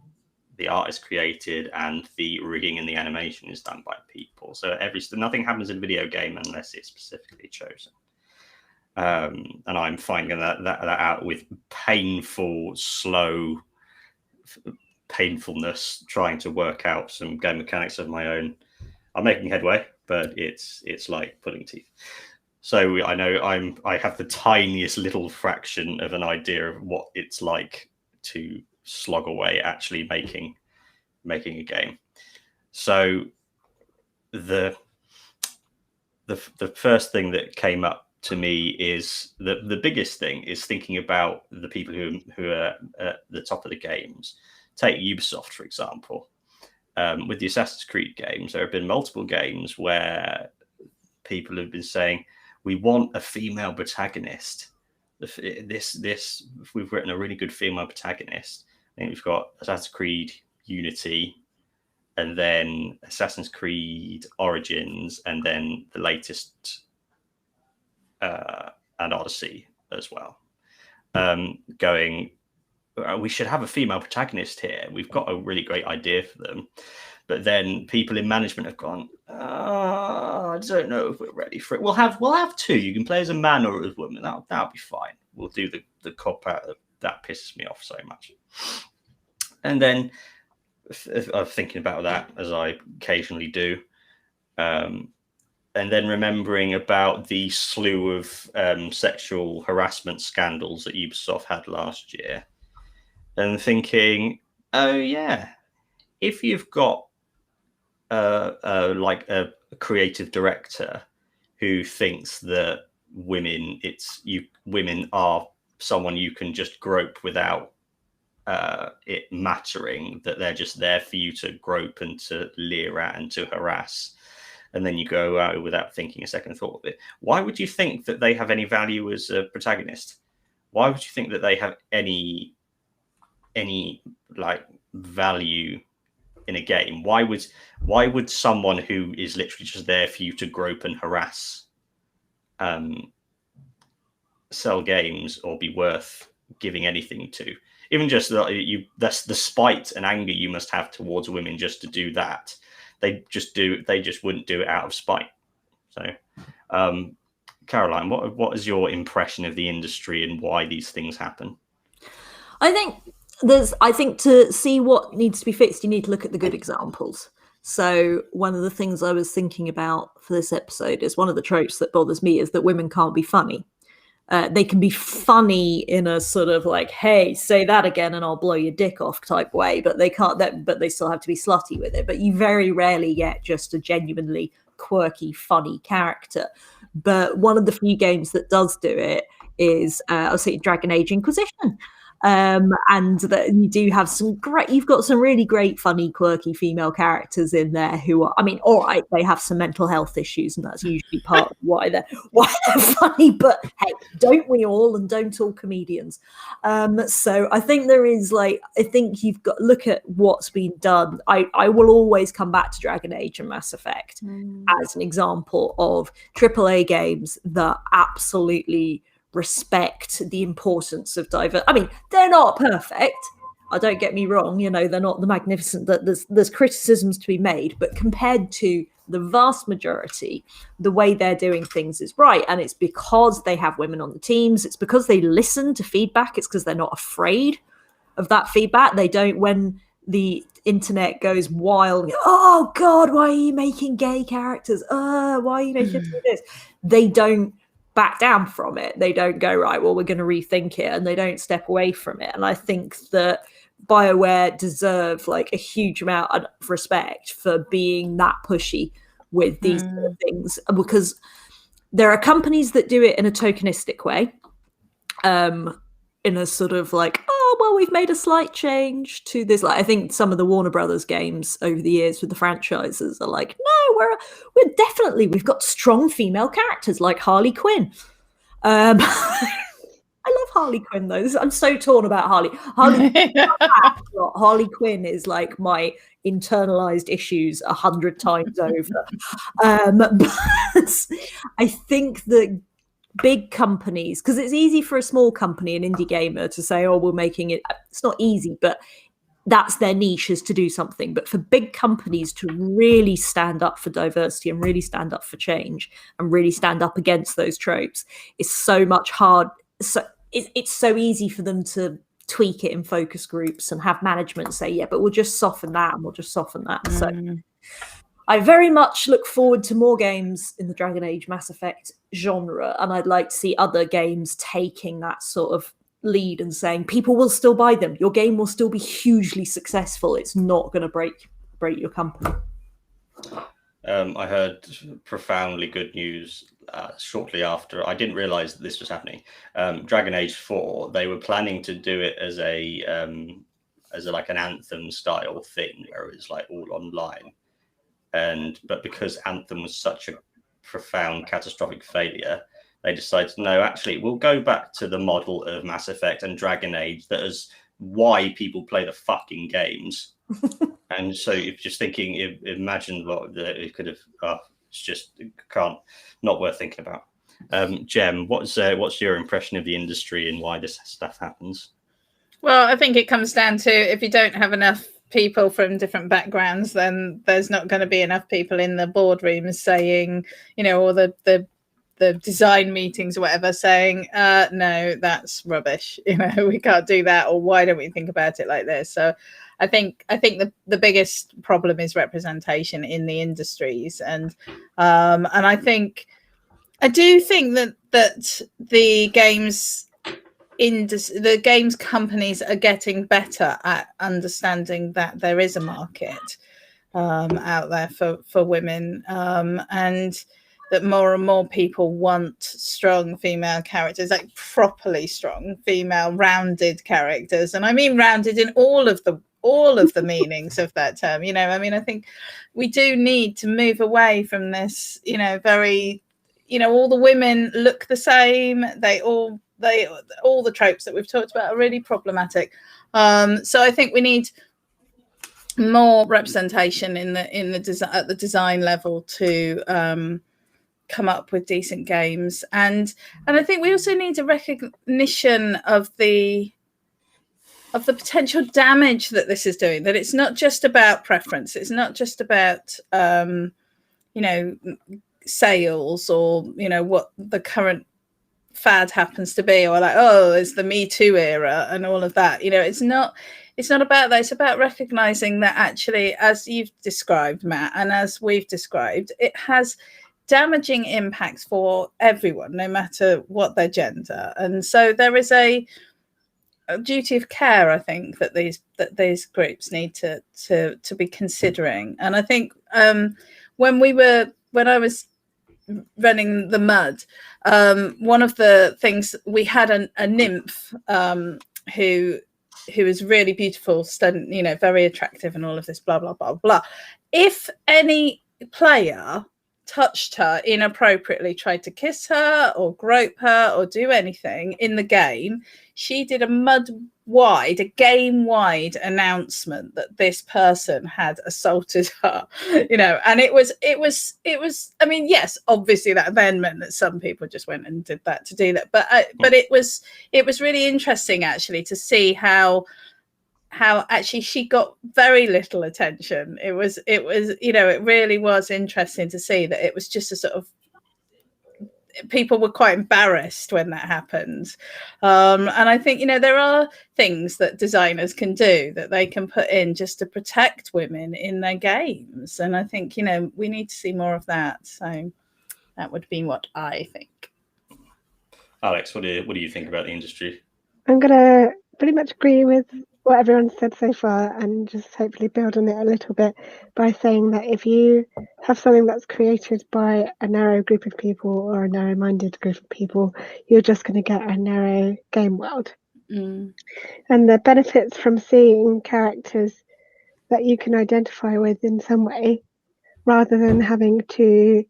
the art is created and the rigging and the animation is done by people. So nothing happens in a video game unless it's specifically chosen. And I'm finding that out with slow painfulness, trying to work out some game mechanics of my own. I'm making headway, but it's like pulling teeth. So I know I have the tiniest little fraction of an idea of what it's like to slog away actually making a game. So the first thing that came up to me is the biggest thing is thinking about the people who are at the top of the games. Take Ubisoft, for example. With the Assassin's Creed games, there have been multiple games where people have been saying, we want a female protagonist. We've written a really good female protagonist. I think we've got Assassin's Creed Unity, and then Assassin's Creed Origins, and then the latest and Odyssey as well. Going, we should have a female protagonist here. We've got a really great idea for them. But then people in management have gone, I don't know if we're ready for it. We'll have two. You can play as a man or as a woman. That'll be fine. We'll do the cop out. That pisses me off so much. And then I'm thinking about that, as I occasionally do. And and then remembering about the slew of sexual harassment scandals that Ubisoft had last year, and thinking, oh yeah, if you've got like a creative director who thinks that women are someone you can just grope without it mattering, that they're just there for you to grope and to leer at and to harass, and then you go out without thinking a second thought of it. Why would you think that they have any value as a protagonist? Why would you think that they have any like value in a game? Why would someone who is literally just there for you to grope and harass sell games or be worth giving anything to? Even just that's the spite and anger you must have towards women just to do that. They just wouldn't do it out of spite. So Caroline, what is your impression of the industry and why these things happen? I think to see what needs to be fixed, you need to look at the good examples. So one of the things I was thinking about for this episode is one of the tropes that bothers me is that women can't be funny. They can be funny in a sort of like, hey, say that again and I'll blow your dick off type way, but they can't. But they still have to be slutty with it. But you very rarely get just a genuinely quirky, funny character. But one of the few games that does do it is, I'll say, Dragon Age Inquisition. And that you do have you've got some really great, funny, quirky female characters in there who are, I mean, all right, they have some mental health issues, and that's usually part of why they're funny. But hey, don't we all? And don't all comedians? So I think there is I think you've got to look at what's been done. I will always come back to Dragon Age and Mass Effect as an example of AAA games that absolutely respect the importance of diversity. I mean, they're not perfect. Don't get me wrong. They're not the magnificent. That there's criticisms to be made, but compared to the vast majority, the way they're doing things is right, and it's because they have women on the teams. It's because they listen to feedback. It's because they're not afraid of that feedback. They don't, when the internet goes wild, oh God, why are you making gay characters? Why are you making this? They don't back down from it. They don't go, right, well, we're going to rethink it, and they don't step away from it. And I think that BioWare deserve a huge amount of respect for being that pushy with these sort of things, because there are companies that do it in a tokenistic way, in a sort of oh, well, we've made a slight change to this. I think some of the Warner Brothers games over the years with the franchises are no, we've got strong female characters like Harley Quinn. I love Harley Quinn though. I'm so torn about Harley. Harley Quinn is my internalized issues 100 times over. But I think that big companies, because it's easy for a small company, an indie gamer, to say, oh, we're making it. It's not easy, but that's their niche, is to do something. But for big companies to really stand up for diversity and really stand up for change and really stand up against those tropes is so much hard. So it's so easy for them to tweak it in focus groups and have management say, yeah, but we'll just soften that and we'll just soften that. So I very much look forward to more games in the Dragon Age Mass Effect genre, and I'd like to see other games taking that sort of lead and saying people will still buy them. Your game will still be hugely successful. It's not going to break your company. I heard profoundly good news shortly after. I didn't realize that this was happening. Dragon Age 4, they were planning to do it as an Anthem style thing where it's all online. But because Anthem was such a profound catastrophic failure, they decided, no, actually, we'll go back to the model of Mass Effect and Dragon Age that is why people play the fucking games. And so if you're just thinking, imagine what it could have. It's just not worth thinking about. Jem, what's your impression of the industry and why this stuff happens? Well, I think it comes down to, if you don't have enough people from different backgrounds, then there's not going to be enough people in the boardrooms saying, or the the design meetings or whatever, saying, no, that's rubbish. We can't do that, or why don't we think about it like this? So I think the biggest problem is representation in the industries, and I do think that the games companies are getting better at understanding that there is a market out there for women, and that more and more people want strong female characters, like properly strong female rounded characters. And I mean rounded in all of the meanings of that term. I think we do need to move away from this, very, all the women look the same. All the tropes that we've talked about are really problematic. So I think we need more representation in the at the design level to come up with decent games, and I think we also need a recognition of the potential damage that this is doing, that it's not just about preference, it's not just about sales, or what the current fad happens to be, or like, oh, it's the Me Too era and all of that. It's not about that. It's about recognizing that actually, as you've described, Matt, and as we've described, it has damaging impacts for everyone, no matter what their gender. And so there is a duty of care, I think, that these groups need to be considering. And I think when I was running the Mud, one of the things, we had a nymph who was really beautiful, stunning, very attractive, and all of this, blah blah blah blah. If any player touched her inappropriately, tried to kiss her or grope her or do anything in the game, she did a game-wide announcement that this person had assaulted her, and it was I mean, yes, obviously that then meant that some people just went and did that to do that, but it was really interesting actually to see how actually she got very little attention. It was it really was interesting to see that it was just a sort of, people were quite embarrassed when that happened. And I think, there are things that designers can do, that they can put in just to protect women in their games. And I think, we need to see more of that. So that would be what I think. Alex, what do you think about the industry? I'm going to pretty much agree with what everyone said so far, and just hopefully build on it a little bit by saying that if you have something that's created by a narrow group of people, or a narrow-minded group of people, you're just going to get a narrow game world. And the benefits from seeing characters that you can identify with in some way, rather than having to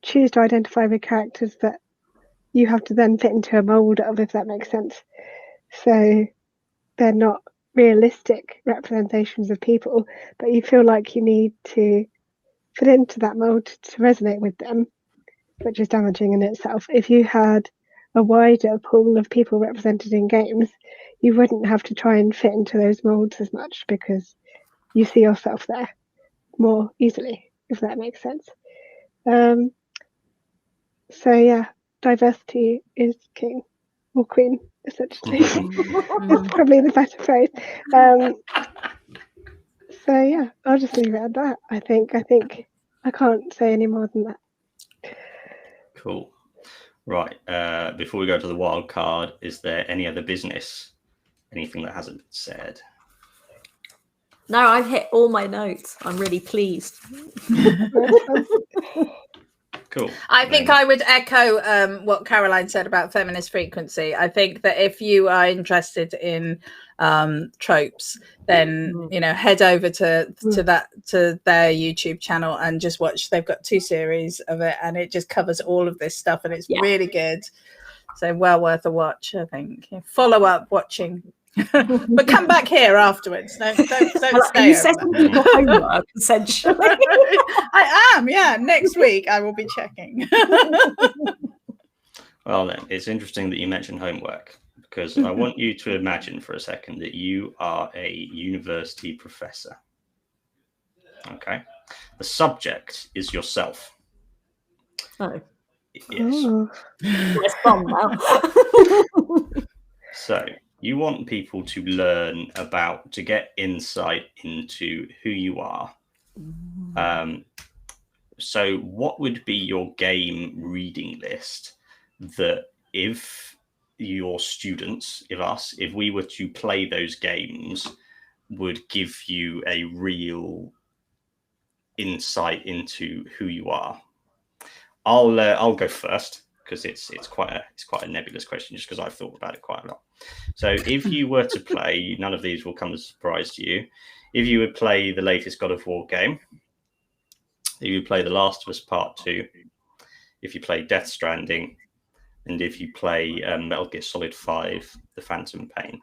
choose to identify with characters that you have to then fit into a mold of, if that makes sense. So they're not realistic representations of people, but you feel like you need to fit into that mold to resonate with them, which is damaging in itself. If you had a wider pool of people represented in games, you wouldn't have to try and fit into those molds as much, because you see yourself there more easily, if that makes sense. So yeah, diversity is king, or queen, essentially. It's probably the better phrase. So yeah, I'll just leave it at that. I think I can't say any more than that. Cool. Right. Before we go to the wild card, is there any other business? Anything that hasn't been said? No, I've hit all my notes. I'm really pleased. Cool. I think I would echo what Caroline said about feminist frequency. I think that if you are interested in tropes, then head over to their YouTube channel and just watch. They've got 2 series of it, and it just covers all of this stuff, and it's really good. So well worth a watch, I think. Follow up watching. But come back here afterwards. Don't stay. You setting your homework, essentially. I am, yeah. Next week I will be checking. Well then, it's interesting that you mentioned homework, because I want you to imagine for a second that you are a university professor. Okay. The subject is yourself. Oh. Yes. Oh. It's fun now. So you want people to learn to get insight into who you are. So what would be your game reading list that if your students, if we were to play those games, would give you a real insight into who you are? I'll go first because it's quite a nebulous question, just because I've thought about it quite a lot. So if you were to play, none of these will come as a surprise to you. If you would play the latest God of War game, if you play The Last of Us Part 2, if you play Death Stranding, and if you play Metal Gear Solid 5, The Phantom Pain.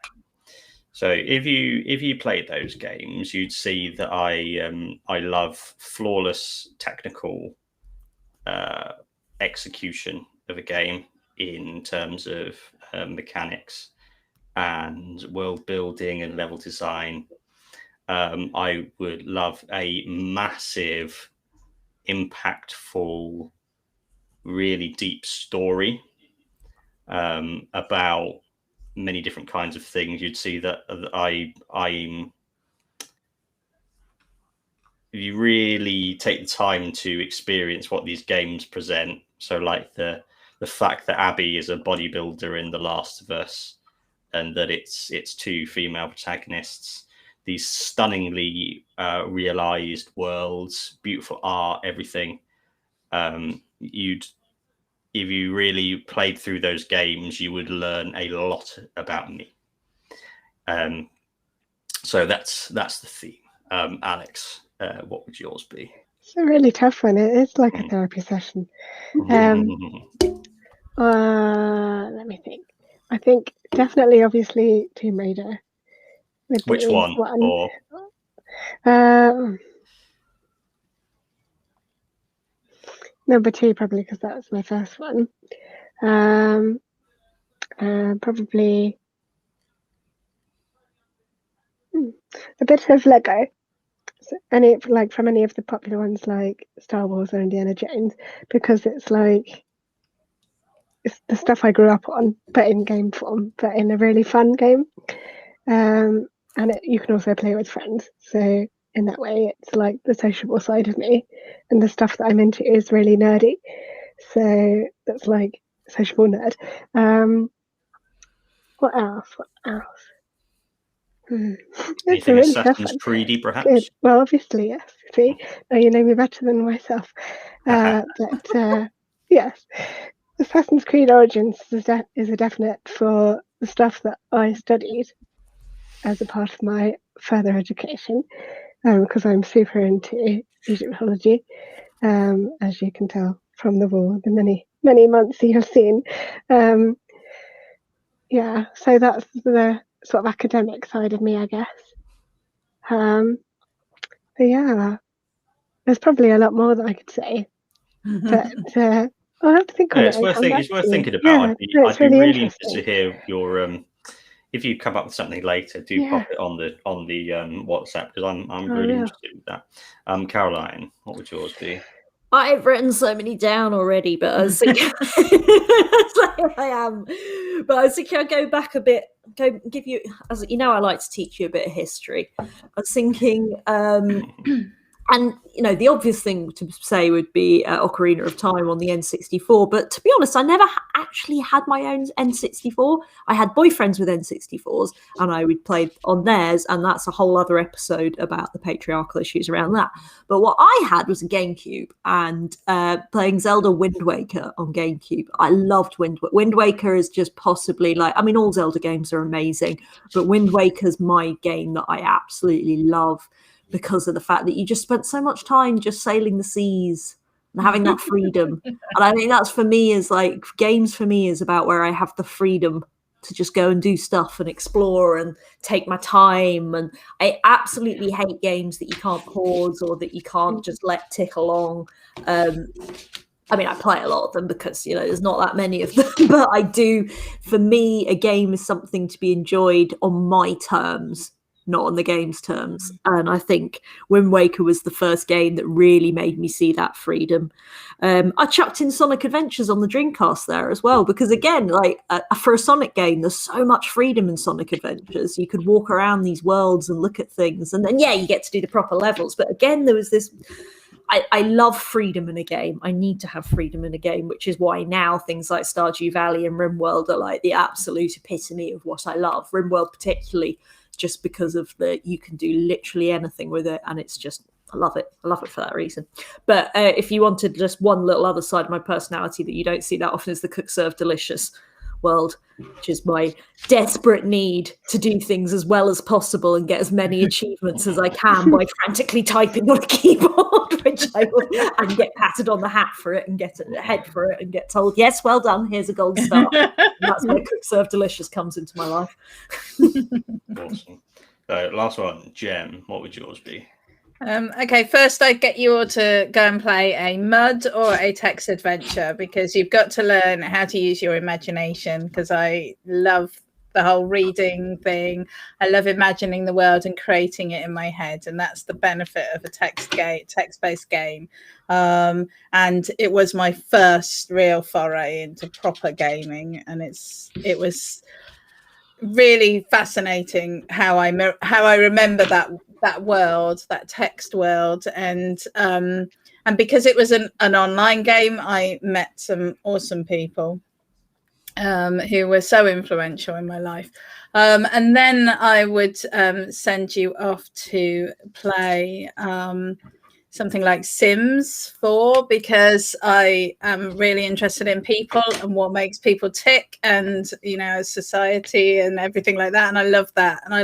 So if you played those games, you'd see that I love flawless technical execution of a game in terms of mechanics and world building and level design. I would love a massive, impactful, really deep story about many different kinds of things. You'd see that I'm if you really take the time to experience what these games present, so like the fact that Abby is a bodybuilder in The Last of Us, and that it's two female protagonists, these stunningly realized worlds, beautiful art, everything. If you really played through those games, you would learn a lot about me. So that's the theme. Alex, what would yours be? It's a really tough one. It is like a therapy session. Let me think. I think definitely, obviously, Tomb Raider. Which one? Or number 2, probably, because that was my first one. Probably a bit of Lego. So from any of the popular ones like Star Wars or Indiana Jones, because it's the stuff I grew up on, but in game form, but in a really fun game. And you can also play with friends. So in that way, it's like the sociable side of me, and the stuff that I'm into is really nerdy. So that's like sociable nerd. What else? Anything really Assassin's Creedy, perhaps? Good. Well, obviously, yes. See, now you know me better than myself. But yes, Assassin's Creed Origins is a definite for the stuff that I studied as a part of my further education, because I'm super into Egyptology, as you can tell from the war, the many months you have seen. Yeah, so that's the sort of academic side of me, I guess. But yeah, there's probably a lot more that I could say, but I'll have to think on it. It's worth thinking about. Yeah, I'd be really interested to hear your if you come up with something later, do pop it on the WhatsApp, because I'm really interested in that. Caroline, what would yours be? I've written so many down already, but I was thinking But I was thinking I'd go back a bit, give you, as you know, I like to teach you a bit of history. I was thinking, and the obvious thing to say would be Ocarina of Time on the N64. But to be honest, I never actually had my own N64. I had boyfriends with N64s, and I would play on theirs, and that's a whole other episode about the patriarchal issues around that. But what I had was a GameCube, and playing Zelda Wind Waker on GameCube. I loved Wind Waker. Is just possibly all Zelda games are amazing, but Wind Waker's my game that I absolutely love, because of the fact that you just spent so much time just sailing the seas and having that freedom. And I think that's, for me, is like, games for me is about where I have the freedom to just go and do stuff and explore and take my time. And I absolutely hate games that you can't pause or that you can't just let tick along. I play a lot of them because, there's not that many of them, but for me, a game is something to be enjoyed on my terms, not on the game's terms. And I think Wind Waker was the first game that really made me see that freedom. I chucked in Sonic Adventures on the Dreamcast there as well, because again, like for a Sonic game, there's so much freedom in Sonic Adventures. You could walk around these worlds and look at things, and then you get to do the proper levels. But again, there was this. I love freedom in a game. I need to have freedom in a game, which is why now things like Stardew Valley and RimWorld are like the absolute epitome of what I love. RimWorld particularly, just because of you can do literally anything with it, and it's just, I love it. I love it for that reason. But if you wanted just one little other side of my personality that you don't see that often, is the Cook Serve Delicious world, which is my desperate need to do things as well as possible and get as many achievements as I can by frantically typing on a keyboard, which I will, and get patted on the hat for it and get a head for it and get told, yes, well done, here's a gold star. And that's where Cook Serve Delicious comes into my life. Awesome. So last one, Jem, what would yours be? Okay, first I'd get you all to go and play a mud or a text adventure, because you've got to learn how to use your imagination, because I love the whole reading thing. I love imagining the world and creating it in my head, and that's the benefit of a text-based game. And it was my first real foray into proper gaming, and it was really fascinating how I remember that world, that text world, and because it was an online game, I met some awesome people who were so influential in my life. And then I would send you off to play something like Sims 4, because I am really interested in people and what makes people tick, and society and everything like that. And I love that. And I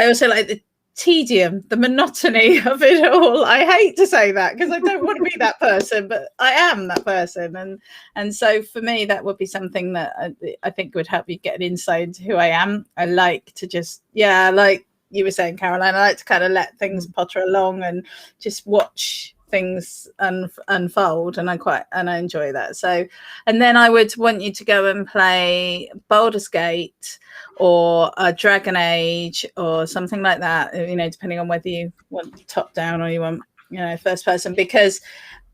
also like the tedium, the monotony of it all. I hate to say that because I don't want to be that person, but I am that person. And so for me, that would be something that I think would help you get an insight into who I am. I like to just, like you were saying, Caroline, I like to kind of let things potter along and just watch things unfold, and I enjoy that. So, and then I would want you to go and play Baldur's Gate or Dragon Age or something like that, depending on whether you want top down or you want first person, because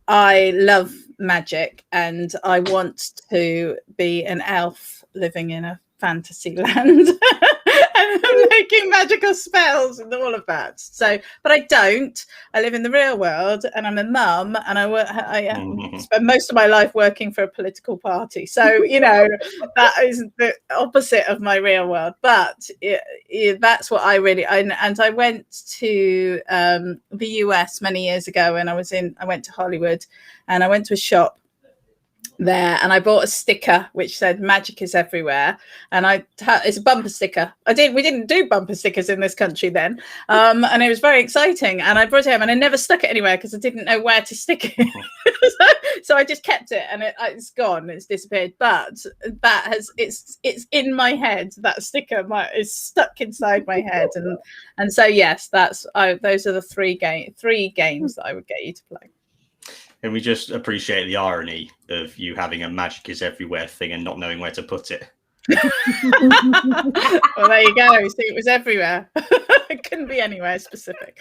I love magic and I want to be an elf living in a fantasy land and making magical spells and all of that. So, but I don't. I live in the real world, and I'm a mum, and I spend most of my life working for a political party. So, that is the opposite of my real world. But that's what I really. And I went to the US many years ago, and I went to Hollywood, and I went to a shop there, and I bought a sticker which said "Magic is everywhere," and it's a bumper sticker. We didn't do bumper stickers in this country then, and it was very exciting. And I brought it home, and I never stuck it anywhere because I didn't know where to stick it. so I just kept it, and it's gone. It's disappeared. But it's in my head. That sticker is stuck inside my head, and so yes, those are the three games that I would get you to play. And we just appreciate the irony of you having a magic is everywhere thing and not knowing where to put it. Well, there you go. See, it was everywhere. It couldn't be anywhere specific.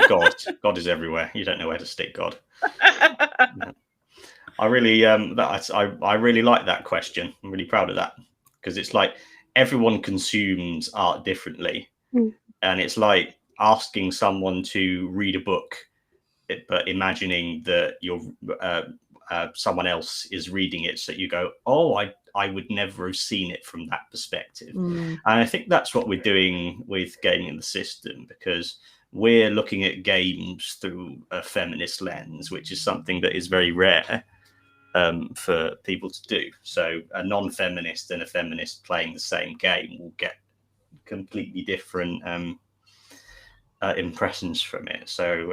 God is everywhere. You don't know where to stick God. I really, I really like that question. I'm really proud of that, because it's like everyone consumes art differently, and it's like asking someone to read a book, but imagining that you're someone else is reading it, so you go, oh, I would never have seen it from that perspective. And I think that's what we're doing with Gaming in the System, because we're looking at games through a feminist lens, which is something that is very rare for people to do. So a non-feminist and a feminist playing the same game will get completely different impressions from it. So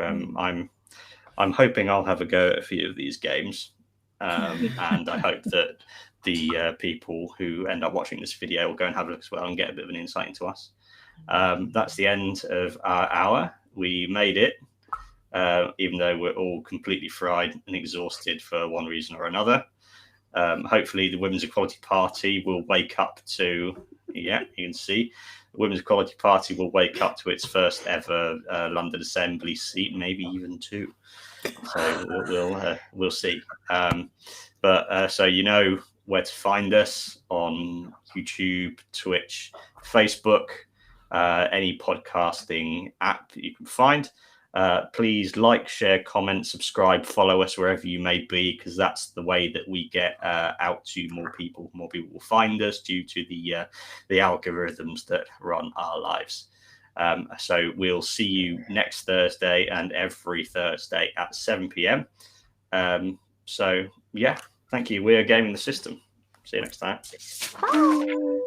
I'm hoping I'll have a go at a few of these games, and I hope that the people who end up watching this video will go and have a look as well and get a bit of an insight into us. That's the end of our hour. We made it, even though we're all completely fried and exhausted for one reason or another. Hopefully the Women's Equality Party will wake up to Yeah, you can see the Women's Equality Party will wake up to its first ever London Assembly seat, maybe even 2. So we'll see. So you know where to find us on YouTube, Twitch, Facebook, any podcasting app that you can find. Please like, share, comment, subscribe, follow us wherever you may be, because that's the way that we get out to more people. More people will find us due to the algorithms that run our lives. So we'll see you next Thursday and every Thursday at 7 p.m. So yeah, thank you. We're gaming the system. See you next time. Bye.